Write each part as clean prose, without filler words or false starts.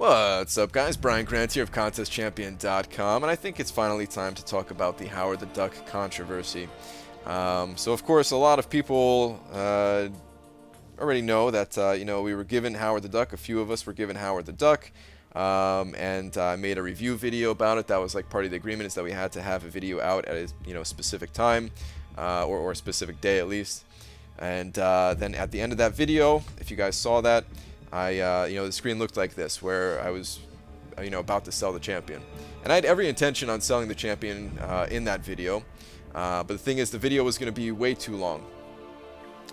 What's up, guys? Brian Grant here of ContestChampion.com, and I think it's finally time to talk about the Howard the Duck controversy. So, of course, a lot of people already know that we were given Howard the Duck. A few of us were given Howard the Duck, and I made a review video about it. That was like part of the agreement, is that we had to have a video out at a specific time, or a specific day at least. And then at the end of that video, if you guys saw that, the screen looked like this, where I was, about to sell the champion. And I had every intention on selling the champion in that video. But the thing is, the video was going to be way too long.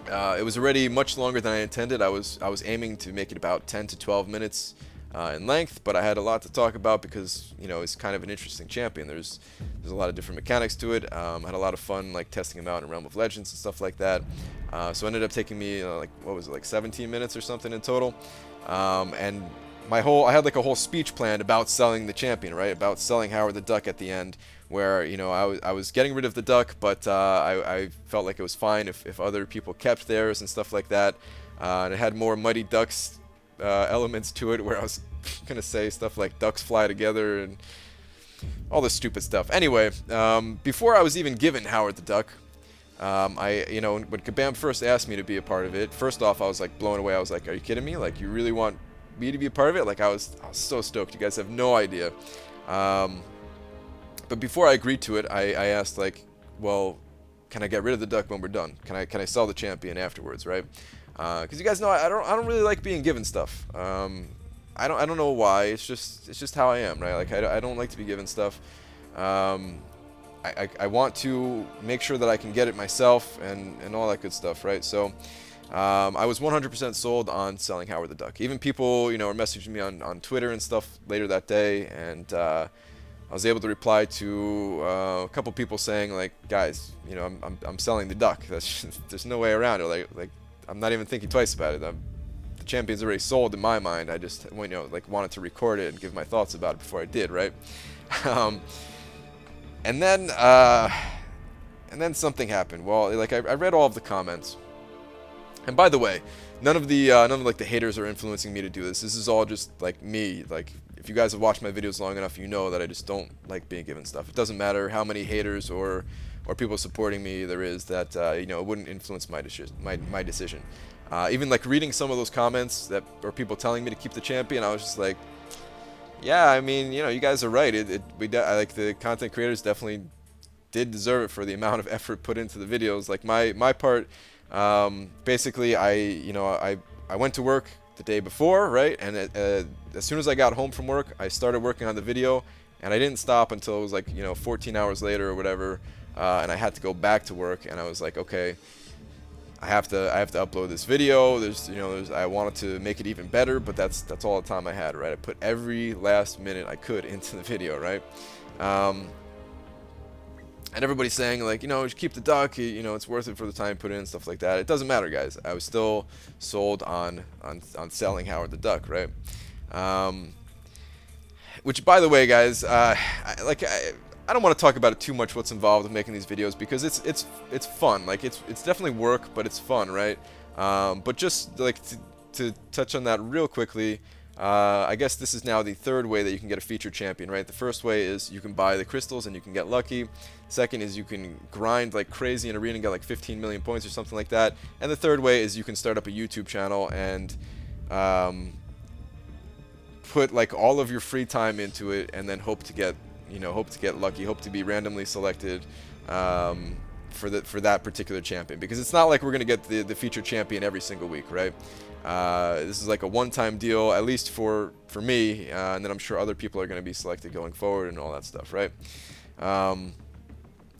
It was already much longer than I intended. I was aiming to make it about 10 to 12 minutes in length, but I had a lot to talk about because, it's kind of an interesting champion. There's a lot of different mechanics to it. I had a lot of fun, like, testing him out in Realm of Legends and stuff like that. So it ended up taking me, 17 minutes or something in total. And I had like a whole speech planned about selling the champion, right? About selling Howard the Duck at the end, where, I was getting rid of the duck, but I felt like it was fine if other people kept theirs and stuff like that. And it had more Mighty Ducks elements to it, where I was gonna say stuff like ducks fly together and all this stupid stuff. Anyway, before I was even given Howard the Duck, when Kabam first asked me to be a part of it, first off, I was like blown away. I was like, "Are you kidding me? Like, you really want me to be a part of it?" Like, I was so stoked. You guys have no idea. But before I agreed to it, I asked, like, well, can I get rid of the duck when we're done? Can I sell the champion afterwards, right? Because you guys know I don't really like being given stuff. I don't know why. It's just how I am, right? Like, I don't like to be given stuff. I want to make sure that I can get it myself and all that good stuff, right? So I was 100% sold on selling Howard the Duck. Even people, were messaging me on Twitter and stuff later that day, and I was able to reply to a couple people saying, like, guys, I'm selling the duck. There's no way around it. Like I'm not even thinking twice about it. The champion's already sold in my mind. I just wanted to record it and give my thoughts about it before I did, right? And then something happened. Well, like, I read all of the comments, and by the way, none of the haters are influencing me to do this. This is all just like me. Like, if you guys have watched my videos long enough, you know that I just don't like being given stuff. It doesn't matter how many haters or people supporting me there is, that it wouldn't influence my decision. Even like reading some of those comments that were people telling me to keep the champion, I was just like, yeah, I mean, you guys are right. I like, the content creators definitely did deserve it for the amount of effort put into the videos. Like, my part, basically, I went to work the day before, right? And as soon as I got home from work, I started working on the video, and I didn't stop until it was like 14 hours later or whatever, and I had to go back to work, and I was like, okay, I have to upload this video. I wanted to make it even better, but that's all the time I had, right? I put every last minute I could into the video, right? And everybody's saying, like, just keep the duck. It's worth it for the time you put in and stuff like that. It doesn't matter, guys. I was still sold on selling Howard the Duck, right? Which, by the way, guys, I don't want to talk about it too much, what's involved in making these videos, because it's fun. Like, it's definitely work, but it's fun, right? But just like to touch on that real quickly, I guess this is now the third way that you can get a featured champion, right? The first way is you can buy the crystals and you can get lucky. Second is you can grind like crazy in Arena and get like 15 million points or something like that. And the third way is you can start up a YouTube channel and put like all of your free time into it, and then hope to get lucky, hope to be randomly selected for that particular champion. Because it's not like we're gonna get the featured champion every single week, right? This is like a one-time deal, at least for me, and then I'm sure other people are gonna be selected going forward and all that stuff, right?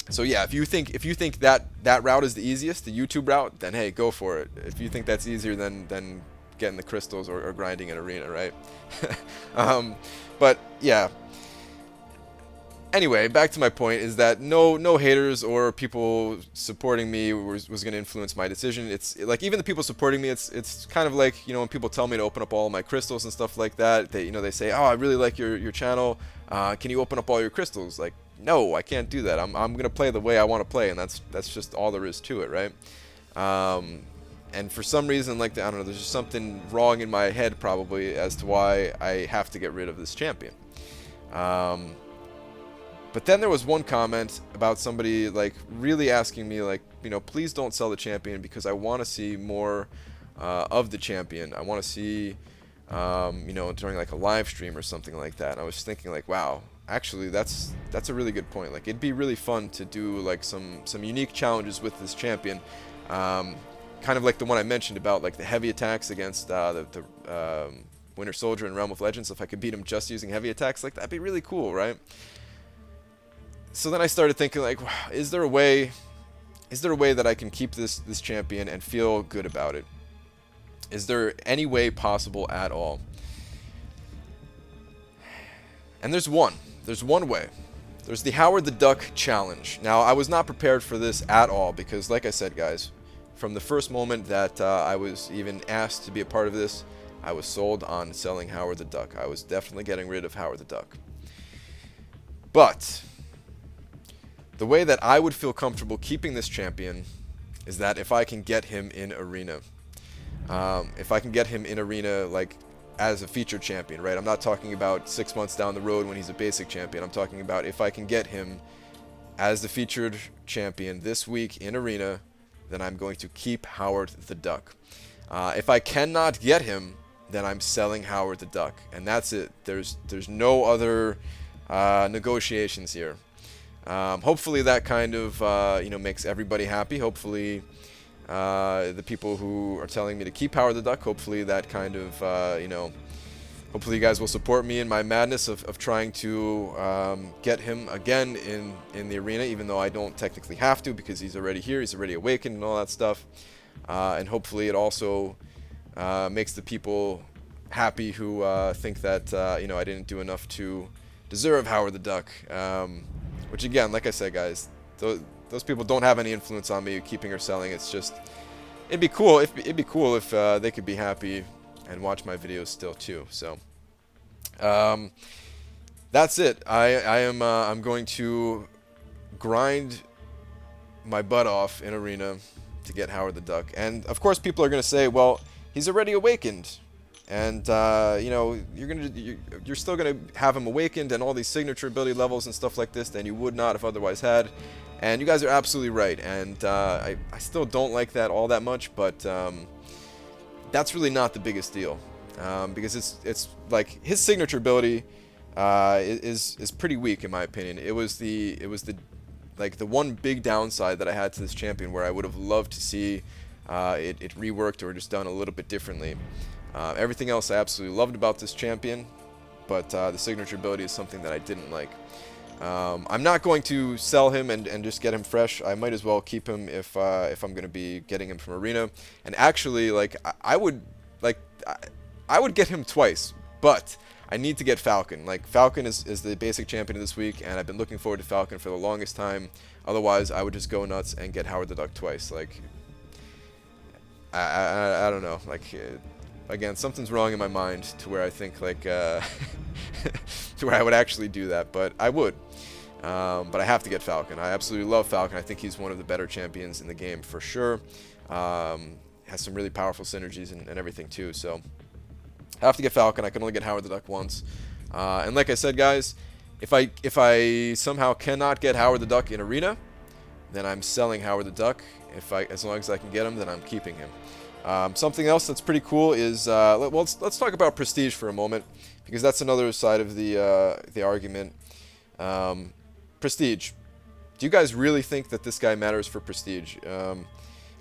So yeah, if you think that route is the easiest, the YouTube route, then hey, go for it. If you think that's easier than getting the crystals or grinding in Arena, right? But yeah. Anyway, back to my point, is that no haters or people supporting me was going to influence my decision. It's like, even the people supporting me, it's kind of like, when people tell me to open up all my crystals and stuff like that, they say, "Oh, I really like your channel. Can you open up all your crystals?" Like, no, I can't do that. I'm going to play the way I want to play, and that's just all there is to it, right? And for some reason, like, I don't know, there's just something wrong in my head probably as to why I have to get rid of this champion. But then there was one comment about somebody like really asking me, like, please don't sell the champion because I want to see more of the champion. I want to see, during like a live stream or something like that. And I was thinking like, wow, actually that's a really good point. Like, it'd be really fun to do like some unique challenges with this champion. Kind of like the one I mentioned about like the heavy attacks against the Winter Soldier in Realm of Legends. If I could beat him just using heavy attacks, like, that'd be really cool, right? So then I started thinking like, wow, is there a way that I can keep this champion and feel good about it? Is there any way possible at all? And there's one way. There's the Howard the Duck challenge. Now, I was not prepared for this at all because, like I said, guys, from the first moment that I was even asked to be a part of this, I was sold on selling Howard the Duck. I was definitely getting rid of Howard the Duck. But the way that I would feel comfortable keeping this champion is that if I can get him in Arena. If I can get him in Arena, like, as a featured champion, right? I'm not talking about 6 months down the road when he's a basic champion. I'm talking about if I can get him as the featured champion this week in Arena, then I'm going to keep Howard the Duck. If I cannot get him, then I'm selling Howard the Duck. And that's it. There's no other negotiations here. Hopefully that kind of makes everybody happy. Hopefully the people who are telling me to keep Howard the Duck, hopefully that kind of hopefully you guys will support me in my madness of trying to get him again in the arena, even though I don't technically have to because he's already here, he's already awakened and all that stuff. And hopefully it also makes the people happy who think that I didn't do enough to deserve Howard the Duck. Which again, like I said, guys, those people don't have any influence on me keeping or selling. It's just, it'd be cool if they could be happy and watch my videos still too. So that's it. I'm going to grind my butt off in Arena to get Howard the Duck. And of course, people are going to say, well, he's already awakened. And you're still gonna have him awakened and all these signature ability levels and stuff like this than you would not have otherwise had. And you guys are absolutely right. And I still don't like that all that much, but that's really not the biggest deal because it's like his signature ability is pretty weak in my opinion. It was the one big downside that I had to this champion where I would have loved to see it reworked or just done a little bit differently. Everything else I absolutely loved about this champion, but the signature ability is something that I didn't like. I'm not going to sell him and just get him fresh. I might as well keep him if I'm going to be getting him from Arena. And actually, like, I would get him twice, but I need to get Falcon. Like, Falcon is the basic champion of this week, and I've been looking forward to Falcon for the longest time. Otherwise, I would just go nuts and get Howard the Duck twice. Like, I don't know. Like, again, something's wrong in my mind to where I think like to where I would actually do that, but I would. But I have to get Falcon. I absolutely love Falcon. I think he's one of the better champions in the game for sure. Has some really powerful synergies and everything too. So I have to get Falcon. I can only get Howard the Duck once. And like I said, guys, if I somehow cannot get Howard the Duck in Arena, then I'm selling Howard the Duck. As long as I can get him, then I'm keeping him. Something else that's pretty cool is let's talk about Prestige for a moment, because that's another side of the argument. Prestige. Do you guys really think that this guy matters for Prestige?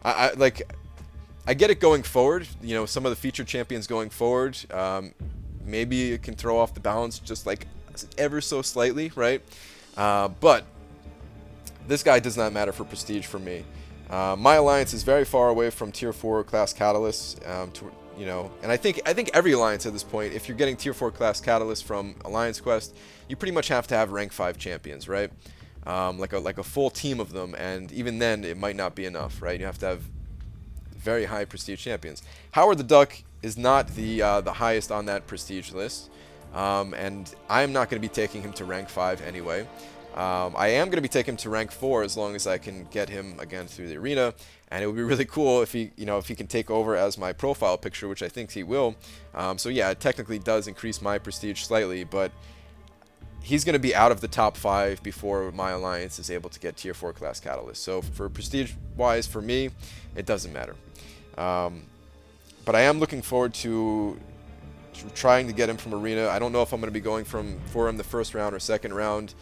I get it going forward. You know, some of the featured champions going forward, maybe it can throw off the balance just like ever so slightly, right? But this guy does not matter for Prestige for me. My alliance is very far away from tier 4 class catalysts, and I think every alliance at this point, if you're getting tier 4 class catalysts from Alliance Quest, you pretty much have to have rank 5 champions, right? Like a full team of them, and even then it might not be enough, right? You have to have very high prestige champions. Howard the Duck is not the highest on that prestige list, and I'm not going to be taking him to rank 5 anyway. I am going to be taking him to rank 4 as long as I can get him again through the arena, and it would be really cool if he, if he can take over as my profile picture, which I think he will. So yeah, it technically does increase my prestige slightly, but he's going to be out of the top 5 before my alliance is able to get tier 4 class Catalyst. So for prestige wise, for me, it doesn't matter. But I am looking forward to trying to get him from arena. I don't know if I'm going to be going for him the first round or second round.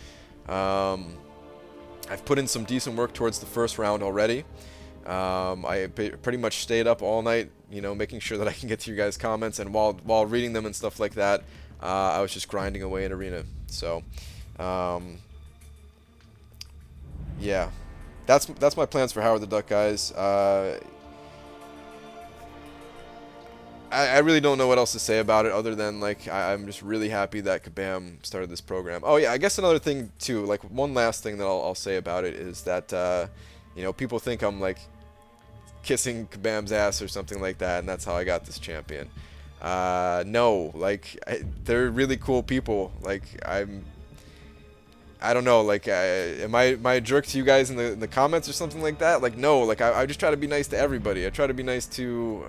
I've put in some decent work towards the first round already. I pretty much stayed up all night, making sure that I can get to your guys' comments, and while reading them and stuff like that, I was just grinding away in arena. So, yeah, that's my plans for Howard the Duck, guys. I really don't know what else to say about it other than, like, I'm just really happy that Kabam started this program. Oh yeah, I guess another thing too, like one last thing that I'll say about it is that people think I'm like kissing Kabam's ass or something like that, and that's how I got this champion. No, like they're really cool people. Like I don't know, like am I a jerk to you guys in the comments or something like that? Like no, like I just try to be nice to everybody. I try to be nice to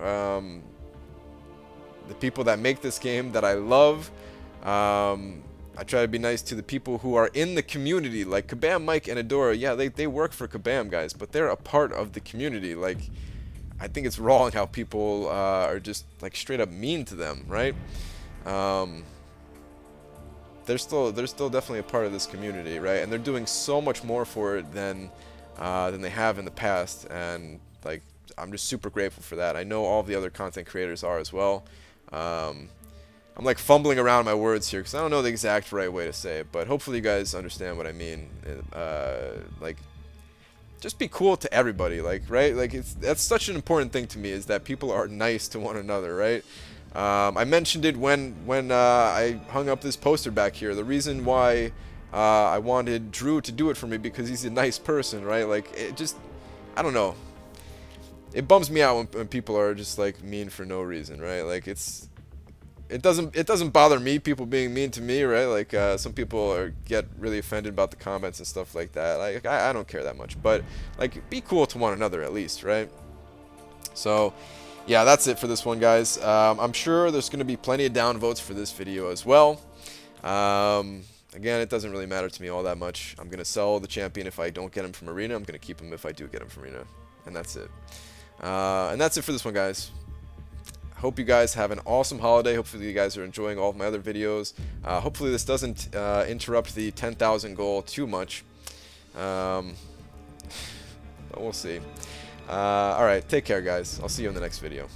the people that make this game that I love. I try to be nice to the people who are in the community, like Kabam, Mike, and Adora. Yeah, they work for Kabam, guys, but they're a part of the community. Like, I think it's wrong how people are just like straight up mean to them, right? They're still definitely a part of this community, right? And they're doing so much more for it than they have in the past, and like I'm just super grateful for that. I know all the other content creators are as well. I'm like fumbling around my words here because I don't know the exact right way to say it, but hopefully you guys understand what I mean. Like, just be cool to everybody, like, right? Like, that's such an important thing to me, is that people are nice to one another, right? I mentioned it when I hung up this poster back here. The reason why I wanted Drew to do it for me, because he's a nice person, right? Like, it just, I don't know. It bums me out when people are just like mean for no reason, right? Like it doesn't bother me, people being mean to me, right? Like some people get really offended about the comments and stuff like that. Like I don't care that much, but like be cool to one another at least, right? So yeah, that's it for this one, guys. I'm sure there's going to be plenty of downvotes for this video as well. Again, it doesn't really matter to me all that much. I'm going to sell the champion if I don't get him from arena. I'm going to keep him if I do get him from arena, and that's it. And that's it for this one, guys. Hope you guys have an awesome holiday. Hopefully you guys are enjoying all of my other videos. Hopefully this doesn't interrupt the 10,000 goal too much. But we'll see. Alright, take care, guys. I'll see you in the next video.